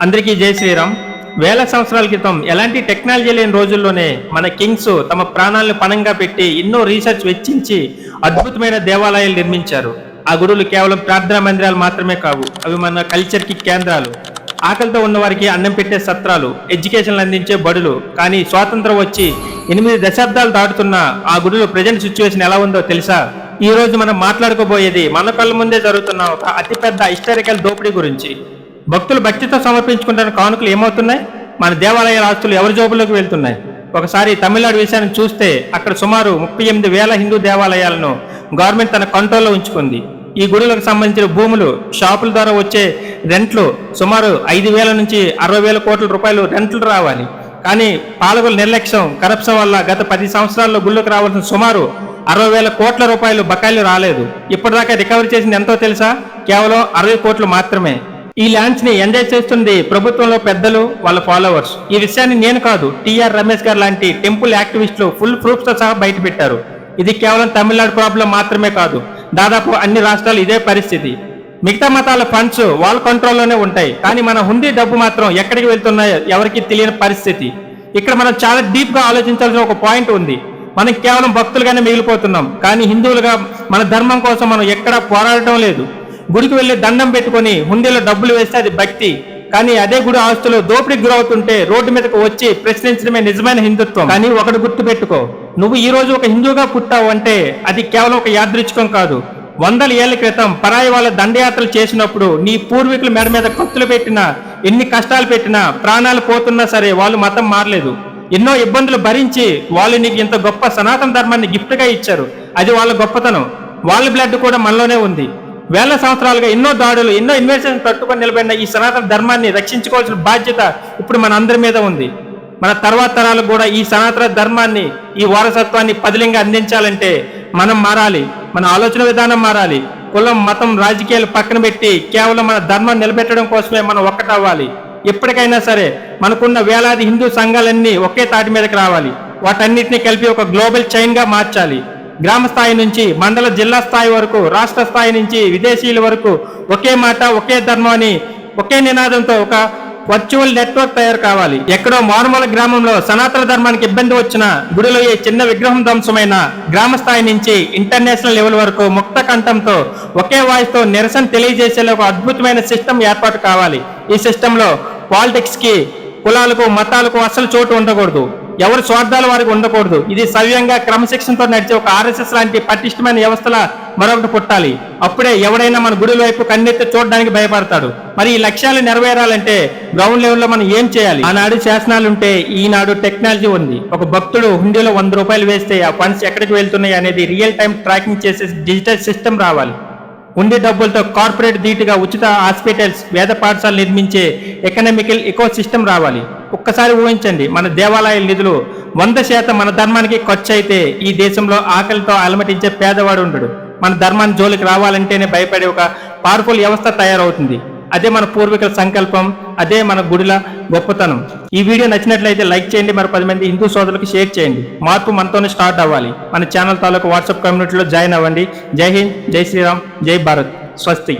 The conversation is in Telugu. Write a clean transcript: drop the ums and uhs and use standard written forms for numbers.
అందరికీ జై శ్రీరామ్. వేల సంవత్సరాల క్రితం ఎలాంటి టెక్నాలజీ లేని రోజుల్లోనే మన కింగ్స్ తమ ప్రాణాలను పణంగా పెట్టి ఎన్నో రీసెర్చ్ వెచ్చించి అద్భుతమైన దేవాలయాలు నిర్మించారు. ఆ గుడులు కేవలం ప్రార్థనా మందిరాలు మాత్రమే కావు, అవి మన కల్చర్కి కేంద్రాలు. ఆకలితో ఉన్న వారికి అన్నం పెట్టే సత్రాలు, ఎడ్యుకేషన్ అందించే బడులు. కానీ స్వాతంత్రం వచ్చి 8 దశాబ్దాలు దాటుతున్న ఆ గుడిలో ప్రజెంట్ సిచ్యువేషన్ ఎలా ఉందో తెలుసా? ఈ రోజు మనం మాట్లాడుకోబోయేది మన కళ్ళ ముందే జరుగుతున్న ఒక అతిపెద్ద హిస్టారికల్ దోపిడీ గురించి. భక్తులు భక్తితో సమర్పించుకుంటున్న కానుకలు ఏమవుతున్నాయి? మన దేవాలయాల ఆస్తులు ఎవరి జోబుల్లోకి వెళ్తున్నాయి? ఒకసారి తమిళనాడు విషయాన్ని చూస్తే అక్కడ సుమారు 38,000 హిందూ దేవాలయాలను గవర్నమెంట్ తన కంట్రోల్లో ఉంచుకుంది. ఈ గుడులకు సంబంధించిన భూములు, షాపుల ద్వారా వచ్చే రెంట్లు సుమారు 5,000 నుంచి 60,000 కోట్ల రూపాయలు రెంట్లు రావాలి. కానీ పాలకుల నిర్లక్ష్యం, కరప్షన్ వల్ల గత 10 సంవత్సరాల్లో గుళ్ళకు రావాల్సిన సుమారు 60,000 కోట్ల రూపాయలు బకాయిలు రాలేదు. ఇప్పటిదాకా రికవరీ చేసింది ఎంతో తెలుసా? కేవలం 60 కోట్లు మాత్రమే. ఈ ల్యాండ్స్ ని ఎంజాయ్ చేస్తుంది ప్రభుత్వంలో పెద్దలు, వాళ్ళ ఫాలోవర్స్. ఈ విషయాన్ని నేను కాదు, టిఆర్ రమేష్ గారు లాంటి టెంపుల్ యాక్టివిస్టులు ఫుల్ ప్రూఫ్స్ తో సహా బయట పెట్టారు. ఇది కేవలం తమిళనాడు ప్రాబ్లం మాత్రమే కాదు, దాదాపు అన్ని రాష్ట్రాలు ఇదే పరిస్థితి. మిగతా మతాల ఫండ్స్ వాళ్ళ కంట్రోల్లోనే ఉంటాయి, కానీ మన హుండీ డబ్బు మాత్రం ఎక్కడికి వెళ్తున్నాయో ఎవరికి తెలియని పరిస్థితి. ఇక్కడ మనం చాలా డీప్ గా ఆలోచించాల్సిన ఒక పాయింట్ ఉంది. మనం కేవలం భక్తులుగానే మిగిలిపోతున్నాం, కానీ హిందువులుగా మన ధర్మం కోసం మనం ఎక్కడా పోరాడటం లేదు. గుడికి వెళ్ళి దండం పెట్టుకుని హుండీలో డబ్బులు వేస్తే అది భక్తి, కానీ అదే గుడి ఆస్తులు దోపిడీకి గురవుతుంటే రోడ్డు మీదకు వచ్చి ప్రశ్నించడమే నిజమైన హిందుత్వం. కానీ ఒకటి గుర్తు పెట్టుకో, నువ్వు ఈ రోజు ఒక హిందువుగా పుట్టావు అంటే అది కేవలం ఒక యాదృచ్ఛికం కాదు. 100 ఏళ్ల క్రితం పరాయి వాళ్ళ దండయాత్రలు చేసినప్పుడు నీ పూర్వీకుల మెడ మీద కత్తులు పెట్టినా, ఎన్ని కష్టాలు పెట్టినా, ప్రాణాలు పోతున్నా సరే వాళ్ళు మతం మారలేదు. ఎన్నో ఇబ్బందులు భరించి వాళ్ళు నీకు ఇంత గొప్ప సనాతన ధర్మాన్ని గిఫ్ట్గా ఇచ్చారు. అది వాళ్ళ గొప్పతనం. వాళ్ళ బ్లడ్ కూడా మనలోనే ఉంది. వేల సంవత్సరాలుగా ఎన్నో దాడులు, ఎన్నో ఇన్వెస్టిగేషన్ తట్టుకొని నిలబడిన ఈ సనాతన ధర్మాన్ని రక్షించుకోవాల్సిన బాధ్యత ఇప్పుడు మన అందరి మీద ఉంది. మన తర్వాత తరాలకు కూడా ఈ సనాతన ధర్మాన్ని, ఈ వారసత్వాన్ని పదిలంగా అందించాలంటే మనం మారాలి. మన ఆలోచన విధానం మారాలి. కులం, మతం, రాజకీయాలు పక్కన పెట్టి కేవలం మన ధర్మాన్ని నిలబెట్టడం కోసమే మనం ఒక్కటవ్వాలి. ఎప్పటికైనా సరే మనకున్న వేలాది హిందూ సంఘాలన్నీ ఒకే తాటి మీదకి రావాలి. వాటన్నిటిని కలిపి ఒక గ్లోబల్ చైన్ గా మార్చాలి. గ్రామ స్థాయి నుంచి మండల, జిల్లా స్థాయి వరకు, రాష్ట్ర స్థాయి నుంచి విదేశీయుల వరకు ఒకే మాట, ఒకే ధర్మం అని ఒకే నినాదంతో ఒక వర్చువల్ నెట్వర్క్ తయారు కావాలి. ఎక్కడో మారుమూల గ్రామంలో సనాతన ధర్మానికి ఇబ్బంది వచ్చిన, గుడిలో ఏ చిన్న విగ్రహం ధ్వంసమైన, గ్రామ స్థాయి నుంచి ఇంటర్నేషనల్ లెవెల్ వరకు ముక్త కంఠంతో ఒకే వాయిస్ తో నిరసన తెలియజేసేలా ఒక అద్భుతమైన సిస్టమ్ ఏర్పాటు కావాలి. ఈ సిస్టంలో పాలిటిక్స్ కి, కులాలకు, మతాలకు అసలు చోటు ఉండకూడదు. ఎవరి స్వార్థాలు వారికి ఉండకూడదు. ఇది సవ్యంగా క్రమశిక్షణతో నడిచే ఒక ఆర్ఎస్ఎస్ లాంటి పటిష్టమైన వ్యవస్థల మరొకటి పుట్టాలి. అప్పుడే ఎవడైనా మన గుడి వైపు కన్నెత్తి చూడడానికి భయపడతాడు. మరి ఈ లక్ష్యాలు నెరవేరాలంటే గ్రౌండ్ లెవెల్లో మనం ఏం చేయాలి? ఆనాడు శాసనాలుంటే ఈనాడు టెక్నాలజీ ఉంది. ఒక భక్తుడు హుండీలో 100 రూపాయలు వేస్తే ఆ ఫండ్స్ ఎక్కడికి వెళ్తున్నాయి అనేది రియల్ టైం ట్రాకింగ్ చేసే డిజిటల్ సిస్టమ్ రావాలి. ఉండే డబ్బులతో కార్పొరేట్ ధీటుగా ఉచిత హాస్పిటల్స్, వేద పాఠశాలలు నిర్మించే ఎకనామికల్ ఎకో సిస్టమ్ రావాలి. ఒక్కసారి ఊహించండి, మన దేవాలయాల నిధులు 100% మన ధర్మానికి ఖర్చు అయితే ఈ దేశంలో ఆకలితో అలమటించే పేదవాడు ఉండడు. మన ధర్మాన్ని జోలికి రావాలంటేనే భయపడే ఒక పవర్ఫుల్ వ్యవస్థ తయారవుతుంది. అదే మన పూర్వీకుల సంకల్పం, అదే మన గుడిల గొప్పతనం. ఈ వీడియో నచ్చినట్లయితే లైక్ చేయండి, మరి 10 మంది హిందూ సోదరులకు షేర్ చేయండి. మార్పు మనతోనే స్టార్ట్ అవ్వాలి. మన ఛానల్ తాలూకు వాట్సాప్ కమ్యూనిటీలో జాయిన్ అవ్వండి. జై హింద్, జై శ్రీరామ్, జై భారత్, స్వస్తి.